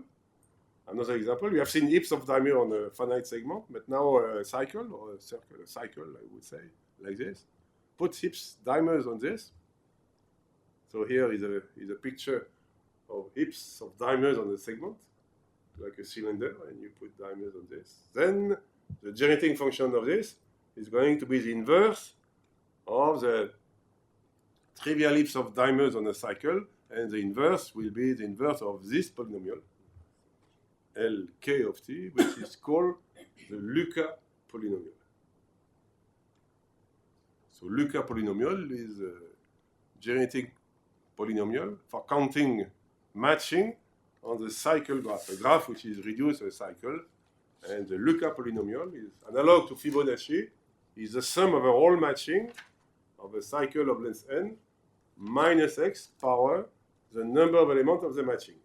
Another example, we have seen hips of diameter on a finite segment, but now a cycle or a circle, I would say, like this. Put hips diameters on this. So here is a picture of hips of diameters on a segment, like a cylinder, and you put diameters on this. Then the generating function of this is going to be the inverse of the trivial hips of diameters on a cycle, and the inverse will be the inverse of this polynomial, Lk of t, which is called the Lucas polynomial. So Lucas polynomial is a generating polynomial for counting matching on the cycle graph, a graph which is reduced to a cycle. And the Lucas polynomial is analog to Fibonacci, is the sum over all matching of a cycle of length n minus x power the number of elements of the matching.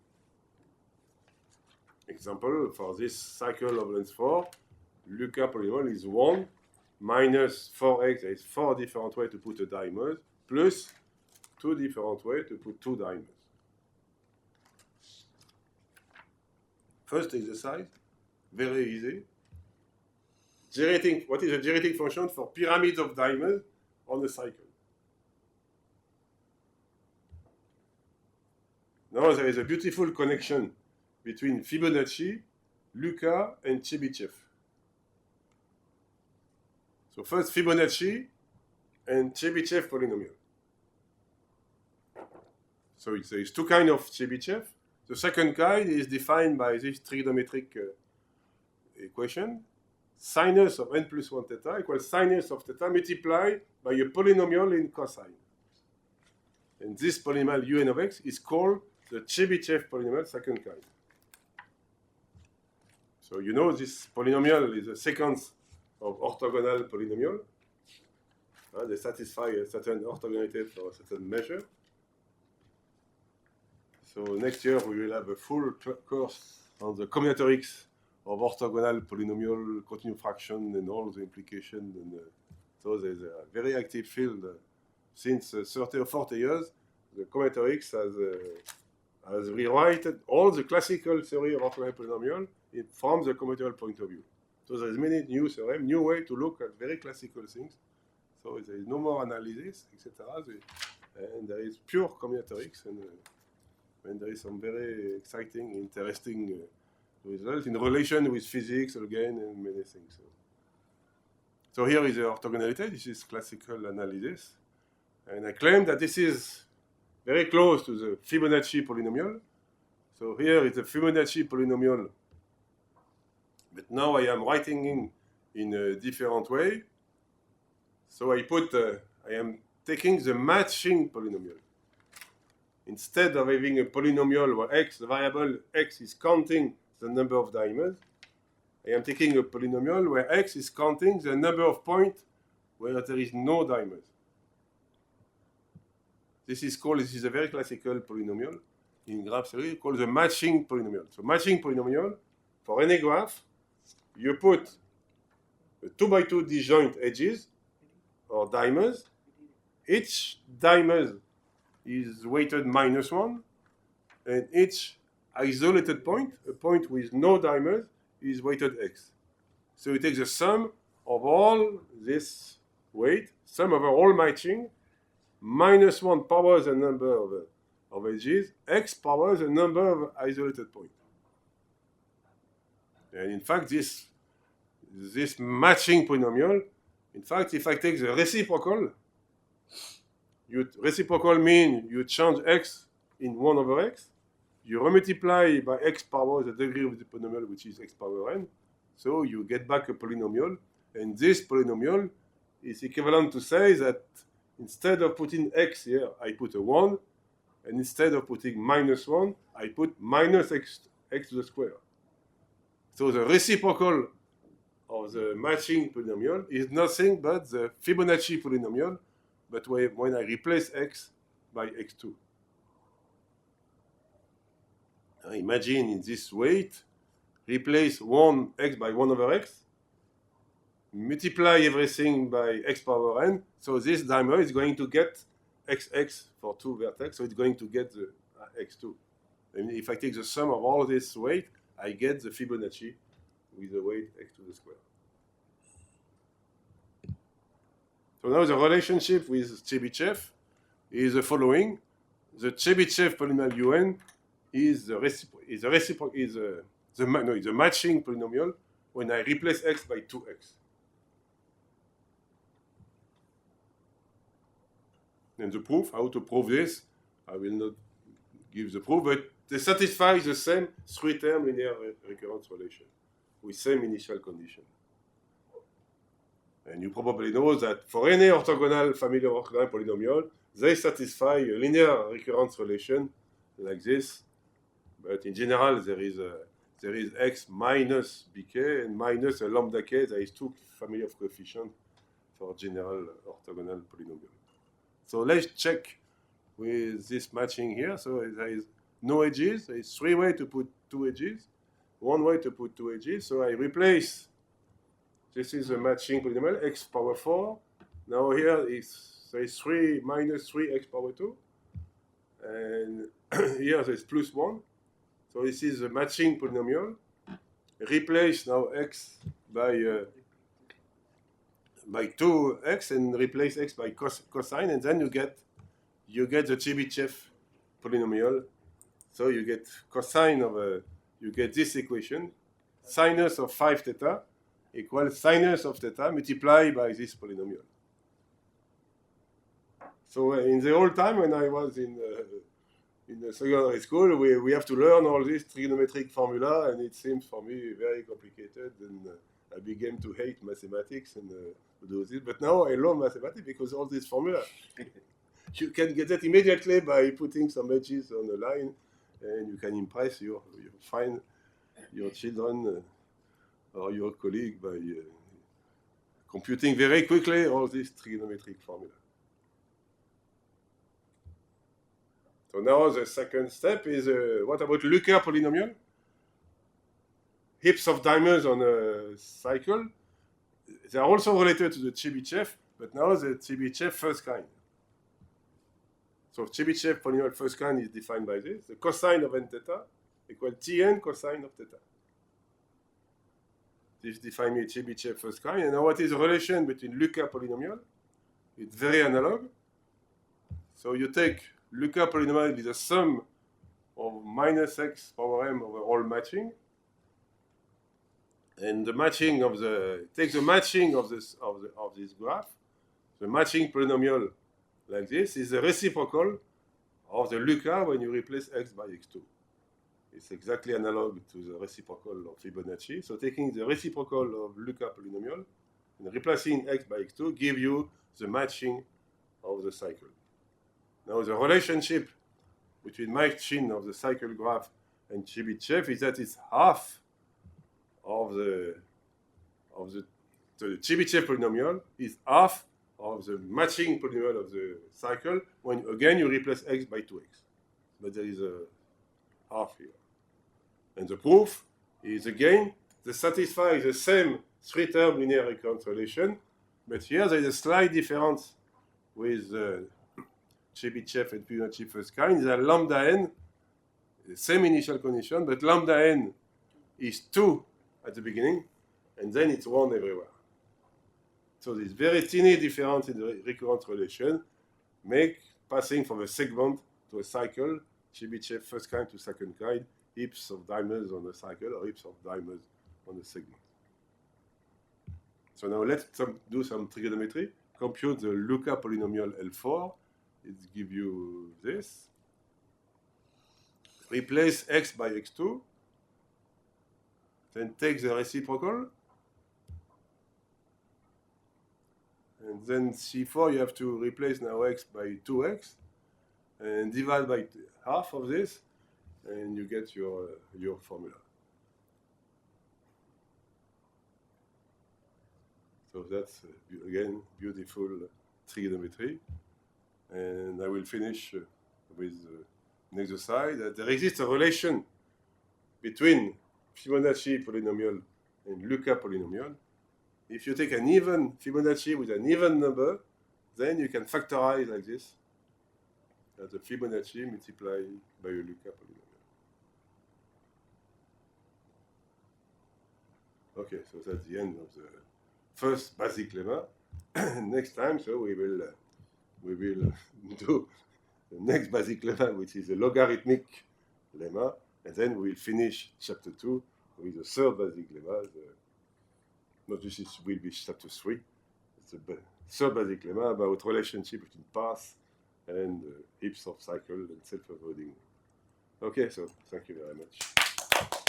Example, for this cycle of length 4, Lucas polynomial is 1 minus 4x, there is 4 different ways to put a diamond, plus 2 different ways to put 2 diamonds. First exercise, very easy. What is a generating function for pyramids of diamonds on a cycle? Now there is a beautiful connection between Fibonacci, Lucas, and Chebyshev. So first Fibonacci and Chebyshev polynomial. So there is two kinds of Chebyshev. The second kind is defined by this trigonometric equation. Sinus of n plus 1 theta equals sinus of theta multiplied by a polynomial in cosine. And this polynomial un of x is called the Chebyshev polynomial second kind. So you know this polynomial is a sequence of orthogonal polynomial. They satisfy a certain orthogonality for a certain measure. So next year we will have a full course on the combinatorics of orthogonal polynomial, continued fraction, and all the implications. And so there's a very active field since 30 or 40 years. The combinatorics has rewritten all the classical theory of orthogonal polynomial from the combinatorial point of view. So there's many new theorems, new way to look at very classical things. So there is no more analysis, etc. And there is pure combinatorics, and there is some very exciting, interesting results in relation with physics again and many things. So here is the orthogonality. This is classical analysis, and I claim that this is very close to the Fibonacci polynomial. So here is the Fibonacci polynomial, but now I am writing in a different way. So I am taking the matching polynomial. Instead of having a polynomial where x, the variable x, is counting the number of diamonds, I am taking a polynomial where x is counting the number of points where there is no diamond. This is a very classical polynomial in graph theory called the matching polynomial. So matching polynomial, for any graph, you put a 2 by 2 disjoint edges or diamonds. Each diamond is weighted -1, and each isolated point, a point with no diamond, is weighted x. So you take the sum of all this weight, sum over all matching, -1 power the number of of edges, x power the number of isolated points. And in fact, this matching polynomial, in fact, if I take the reciprocal, reciprocal means you change x in 1 over x, you remultiply by x power the degree of the polynomial, which is x power n, so you get back a polynomial, and this polynomial is equivalent to say that instead of putting x here, I put a 1, and instead of putting minus 1, I put minus x to the square. So the reciprocal of the matching polynomial is nothing but the Fibonacci polynomial, but when I replace x by x2. Now imagine in this weight, replace 1x by 1 over x, multiply everything by x power n, so this dimer is going to get xx for 2 vertex, so it's going to get the x2. And if I take the sum of all this weight, I get the Fibonacci with the weight x to the square. So now the relationship with Chebyshev is the following. The Chebyshev polynomial un is the matching polynomial when I replace x by 2x. And the proof, how to prove this, I will not give the proof, but they satisfy the same three-term linear recurrence relation with same initial condition. And you probably know that for any orthogonal family of orthogonal polynomial, they satisfy a linear recurrence relation like this. But in general, there is x minus bk and minus a lambda k. There is two family of coefficients for general orthogonal polynomial. So let's check with this matching here. So there is no edges. There is 3 ways to put 2 edges. 1 way to put 2 edges. So I replace. This is a matching polynomial, x power 4. Now here there is 3 minus 3x power 2. And here there's plus 1. So this is a matching polynomial. Replace now x by 2x and replace x by cosine, and then you get the Chebyshev polynomial. So you get cosine of you get this equation, sinus of 5 theta equals sinus of theta multiplied by this polynomial. So in the old time when I was in the secondary school, we have to learn all this trigonometric formula, and it seems for me very complicated, and I began to hate mathematics and do this. But now I love mathematics because all this formula, you can get it immediately by putting some edges on a line, and you can impress your children or your colleague by computing very quickly all this trigonometric formula. So now the second step is what about Lucas polynomial? Heaps of dimers on a cycle. They are also related to the Chebyshev, but now the Chebyshev first kind. So Chebyshev polynomial first kind is defined by this. The cosine of n theta equals Tn cosine of theta. This defines me Chebyshev first kind. And now what is the relation between Lucas polynomial? It's very analog. So you take Lucas polynomial is the sum of minus x power m over all matching. And the matching of take the matching of this graph. The matching polynomial like this is the reciprocal of the Lucas when you replace x by x2. It's exactly analog to the reciprocal of Fibonacci. So taking the reciprocal of Lucas polynomial and replacing x by x2 give you the matching of the cycle. Now the relationship between matching of the cycle graph and Chebyshev is that it's half of the Chebyshev polynomial is half of the matching polynomial of the cycle when again you replace x by 2x. But there is a half here. And the proof is again they satisfy the same three-term linear recurrence relation, but here there is a slight difference with Chebyshev and Fibonacci first kind. That lambda n, the same initial condition, but lambda n is 2 at the beginning, and then it's 1 everywhere. So this very teeny difference in the recurrence relation make passing from a segment to a cycle, Chebyshev first kind to second kind, heaps of dimers on a cycle or heaps of dimers on a segment. So now let's do some trigonometry. Compute the Lucas polynomial L4. It gives you this. Replace x by x2. Then take the reciprocal. And then C4, you have to replace now x by 2x. And divide by half of this. And you get your formula. So that's, again, beautiful trigonometry. And I will finish with an exercise that there exists a relation between Fibonacci polynomial and Lucas polynomial. If you take an even Fibonacci with an even number, then you can factorize like this, as a Fibonacci multiplied by a Lucas polynomial. Okay, so that's the end of the first basic lemma. Next time, so we will do the next basic lemma, which is a logarithmic lemma, and then we'll finish chapter 2 with the third basic lemma. No, this will be chapter 3. It's the third basic lemma about relationship between paths and heaps of cycle and self-avoiding. Okay, so thank you very much.